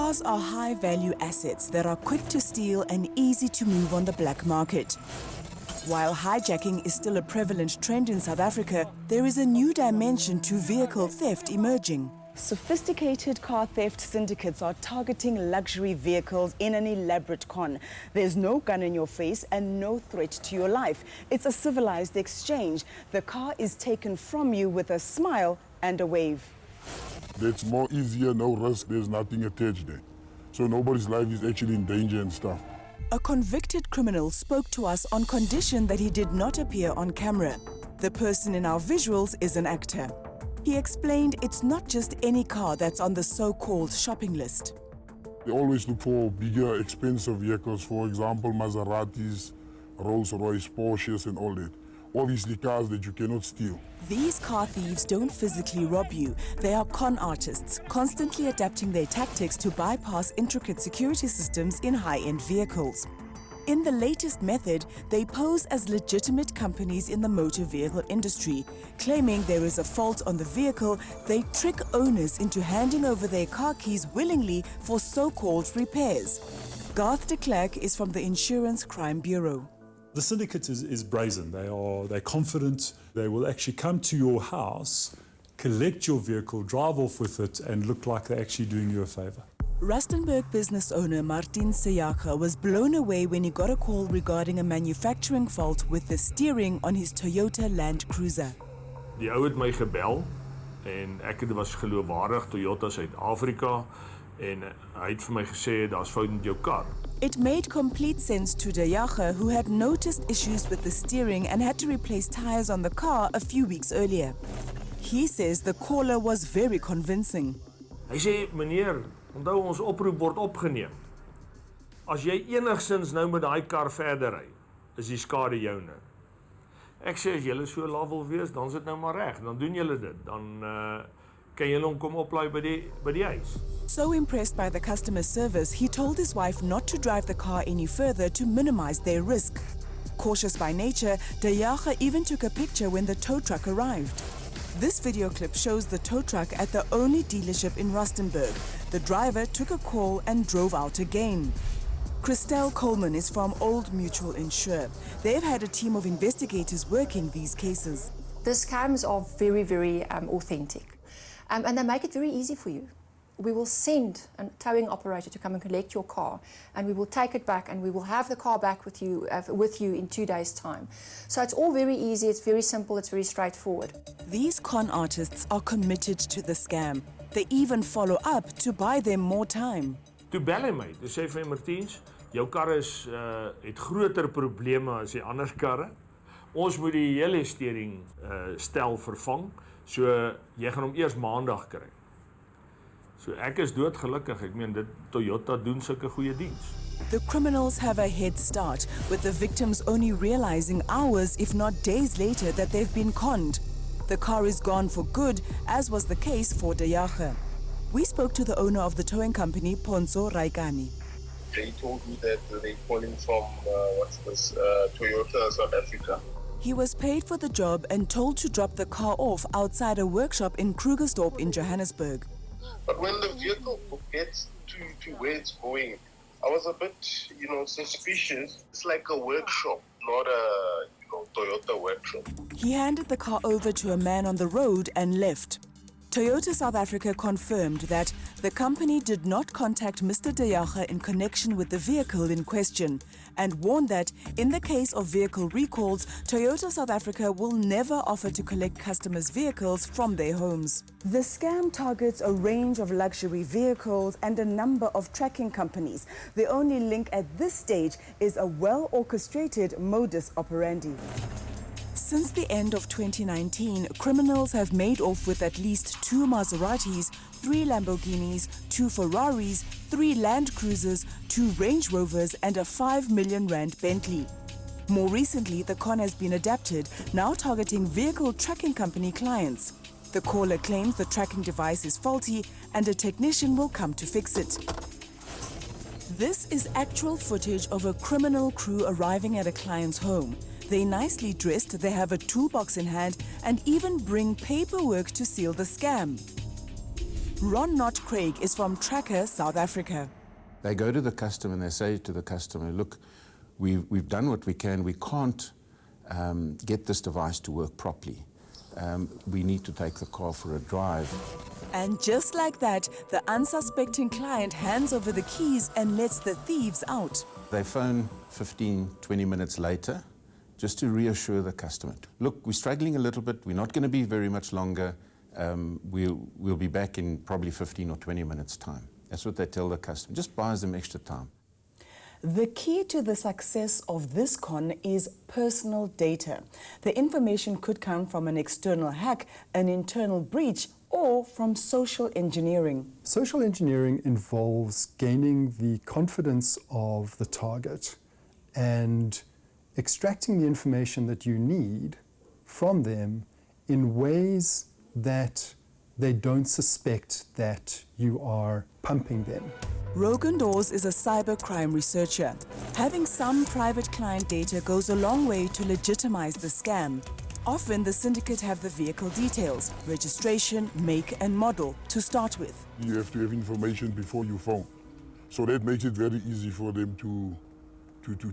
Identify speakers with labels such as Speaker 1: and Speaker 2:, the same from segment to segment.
Speaker 1: Cars are high-value assets that are quick to steal and easy to move on the black market. While hijacking is still a prevalent trend in South Africa, there is a new dimension to vehicle theft emerging. Sophisticated car theft syndicates are targeting luxury vehicles in an elaborate con. There's no gun in your face and no threat to your life. It's a civilized exchange. The car is taken from you with a smile and a wave.
Speaker 2: It's more easier, no risk, there's nothing attached there. So nobody's life is actually in danger and stuff.
Speaker 1: A convicted criminal spoke to us on condition that he did not appear on camera. The person in our visuals is an actor. He explained it's not just any car that's on the so-called shopping list.
Speaker 2: They always look for bigger, expensive vehicles, for example, Maseratis, Rolls-Royce, Porsches and all that. Obviously cars that you cannot steal.
Speaker 1: These car thieves don't physically rob you. They are con artists, constantly adapting their tactics to bypass intricate security systems in high-end vehicles. In the latest method, they pose as legitimate companies in the motor vehicle industry. Claiming there is a fault on the vehicle, they trick owners into handing over their car keys willingly for so-called repairs. Garth de Klerk is from the Insurance Crime Bureau.
Speaker 3: The syndicate is brazen. They're confident. They will actually come to your house, collect your vehicle, drive off with it, and look like they're actually doing you a favor.
Speaker 1: Rustenburg business owner Martin Seyaga was blown away when he got a call regarding a manufacturing fault with the steering on his Toyota Land Cruiser.
Speaker 4: Die ou het my gebel en ek was geloofwaardig Toyota Suid-Afrika en hy het vir my gesê daar's fout met jou kar.
Speaker 1: It made complete sense to Seyaga, who had noticed issues with the steering and had to replace tires on the car a few weeks earlier. He says the caller was very convincing.
Speaker 4: Hy sê, meneer, onthou ons oproep word opgeneem. As jy enigstens nou met daai kar verder ry, is die skade joune. Ek sê as julle so laaf wil wees, dan is dit nou maar reg, dan doen julle dit. Dan kan julle hom kom oplaai by die huis.
Speaker 1: So impressed by the customer service, he told his wife not to drive the car any further to minimize their risk. Cautious by nature, Seyaga even took a picture when the tow truck arrived. This video clip shows the tow truck at the only dealership in Rustenburg. The driver took a call and drove out again. Christelle Coleman is from Old Mutual Insure. They've had a team of investigators working these cases.
Speaker 5: The scams are very, very authentic. And they make it very easy for you. We will send a towing operator to come and collect your car, and we will take it back, and we will have the car back with you in 2 days' time. So it's all very easy, it's very simple, it's very straightforward.
Speaker 1: These con artists are committed to the scam. They even follow up to buy them more time.
Speaker 4: Toe bel hy my, toe sê vir my, Martiens, jou kar het groter probleme as die ander karre. Ons moet die hele steering stel vervang, so jy gaan hom eers maandag kry. So ek is doodgelukkig. Ek meen dit Toyota doen sulke goeie diens.
Speaker 1: The criminals have a head start, with the victims only realizing hours, if not days later, that they've been conned. The car is gone for good, as was the case for Seyaga. We spoke to the owner of the towing company, Ponzo Raikani.
Speaker 6: They told me that they're calling from Toyota South Africa.
Speaker 1: He was paid for the job and told to drop the car off outside a workshop in Krugersdorp in Johannesburg.
Speaker 6: But when the vehicle gets to where it's going, I was a bit, suspicious. It's like a workshop, not a, Toyota workshop.
Speaker 1: He handed the car over to a man on the road and left. Toyota South Africa confirmed that the company did not contact Mr. Seyaga in connection with the vehicle in question, and warned that in the case of vehicle recalls, Toyota South Africa will never offer to collect customers' vehicles from their homes. The scam targets a range of luxury vehicles and a number of tracking companies. The only link at this stage is a well-orchestrated modus operandi. Since the end of 2019, criminals have made off with at least 2 Maseratis, 3 Lamborghinis, 2 Ferraris, 3 Land Cruisers, 2 Range Rovers and a 5 million rand Bentley. More recently, the con has been adapted, now targeting vehicle tracking company clients. The caller claims the tracking device is faulty and a technician will come to fix it. This is actual footage of a criminal crew arriving at a client's home. They're nicely dressed, they have a toolbox in hand and even bring paperwork to seal the scam. Ron Not Craig is from Tracker, South Africa.
Speaker 7: They go to the customer and they say to the customer, look, we've done what we can. We can't get this device to work properly. We need to take the car for a drive.
Speaker 1: And just like that, the unsuspecting client hands over the keys and lets the thieves out.
Speaker 7: They phone 15, 20 minutes later just to reassure the customer. Look, we're struggling a little bit. We're not going to be very much longer. We'll be back in probably 15 or 20 minutes' time. That's what they tell the customer. Just buys them extra time.
Speaker 1: The key to the success of this con is personal data. The information could come from an external hack, an internal breach, or from social engineering.
Speaker 8: Social engineering involves gaining the confidence of the target and extracting the information that you need from them in ways that they don't suspect that you are pumping them.
Speaker 1: Rogan Dawes is a cybercrime researcher. Having some private client data goes a long way to legitimize the scam. Often the syndicate have the vehicle details, registration, make and model to start with.
Speaker 2: You have to have information before you phone. So that makes it very easy for them to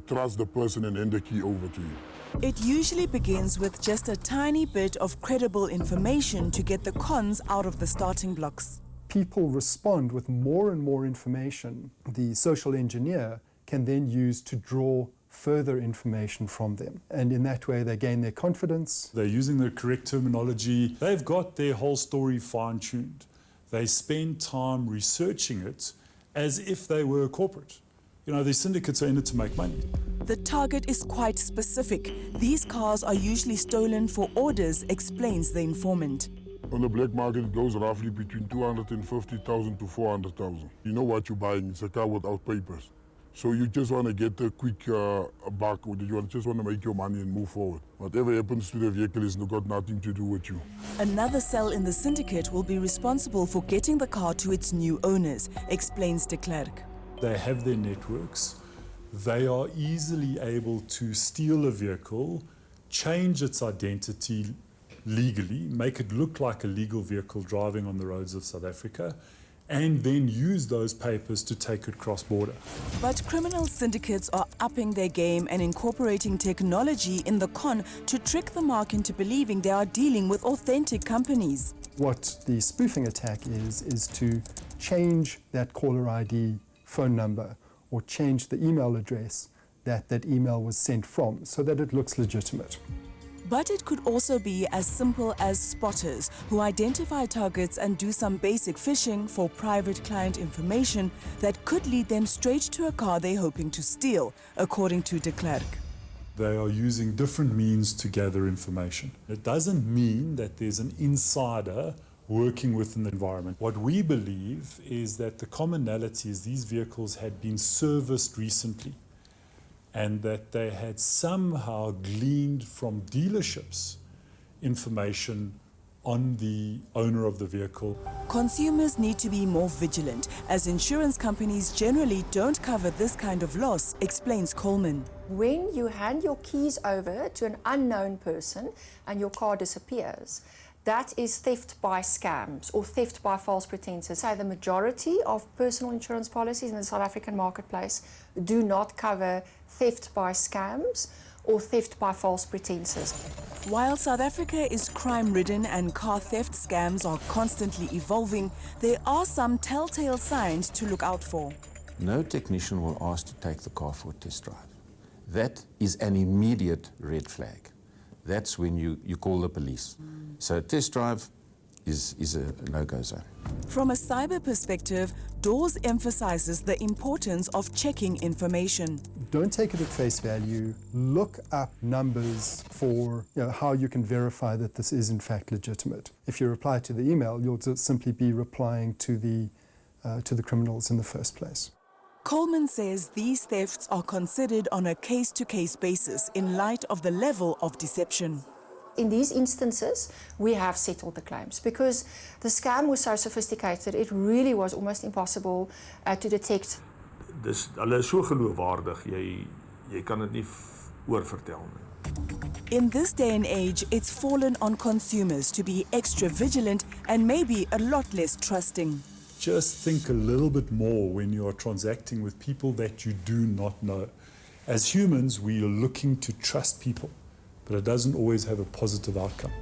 Speaker 2: trust the person and hand the key over to you.
Speaker 1: It usually begins with just a tiny bit of credible information to get the cons out of the starting blocks.
Speaker 8: People respond with more and more information. The social engineer can then use to draw further information from them. And in that way, they gain their confidence.
Speaker 3: They're using the correct terminology. They've got their whole story fine-tuned. They spend time researching it as if they were a corporate. You know, these syndicates are in it to make money.
Speaker 1: The target is quite specific. These cars are usually stolen for orders, explains the informant.
Speaker 2: On the black market, it goes roughly between 250,000 to 400,000. You know what you're buying. It's a car without papers. So you just want to get a quick buck, or you just want to make your money and move forward. Whatever happens to the vehicle has got nothing to do with you.
Speaker 1: Another cell in the syndicate will be responsible for getting the car to its new owners, explains de Klerk.
Speaker 3: They have their networks. They are easily able to steal a vehicle, change its identity legally, make it look like a legal vehicle driving on the roads of South Africa, and then use those papers to take it cross-border.
Speaker 1: But criminal syndicates are upping their game and incorporating technology in the con to trick the mark into believing they are dealing with authentic companies.
Speaker 8: What the spoofing attack is to change that caller ID phone number or change the email address that that email was sent from so that it looks legitimate.
Speaker 1: But it could also be as simple as spotters who identify targets and do some basic phishing for private client information that could lead them straight to a car they're hoping to steal, according to de Klerk.
Speaker 3: They are using different means to gather information. It doesn't mean that there's an insider working within the environment. What we believe is that the commonality is these vehicles had been serviced recently, and that they had somehow gleaned from dealerships information on the owner of the vehicle.
Speaker 1: Consumers need to be more vigilant, as insurance companies generally don't cover this kind of loss, explains Coleman.
Speaker 5: When you hand your keys over to an unknown person and your car disappears, that is theft by scams or theft by false pretenses. So the majority of personal insurance policies in the South African marketplace do not cover theft by scams or theft by false pretenses.
Speaker 1: While South Africa is crime-ridden and car theft scams are constantly evolving, there are some telltale signs to look out for.
Speaker 7: No technician will ask to take the car for a test drive. That is an immediate red flag. That's when you call the police. So a test drive is a no-go zone.
Speaker 1: From a cyber perspective, Dawes emphasizes the importance of checking information.
Speaker 8: Don't take it at face value. Look up numbers for how you can verify that this is in fact legitimate. If you reply to the email, you'll just simply be replying to the criminals in the first place.
Speaker 1: Coleman says these thefts are considered on a case-to-case basis in light of the level of deception.
Speaker 5: In these instances, we have settled the claims because the scam was so sophisticated, it really was almost impossible to detect.
Speaker 4: Hulle is so geloofwaardig, jy kan dit nie oorvertel nie.
Speaker 1: In this day and age, it's fallen on consumers to be extra vigilant and maybe a lot less trusting.
Speaker 3: Just think a little bit more when you are transacting with people that you do not know. As humans, we are looking to trust people, but it doesn't always have a positive outcome.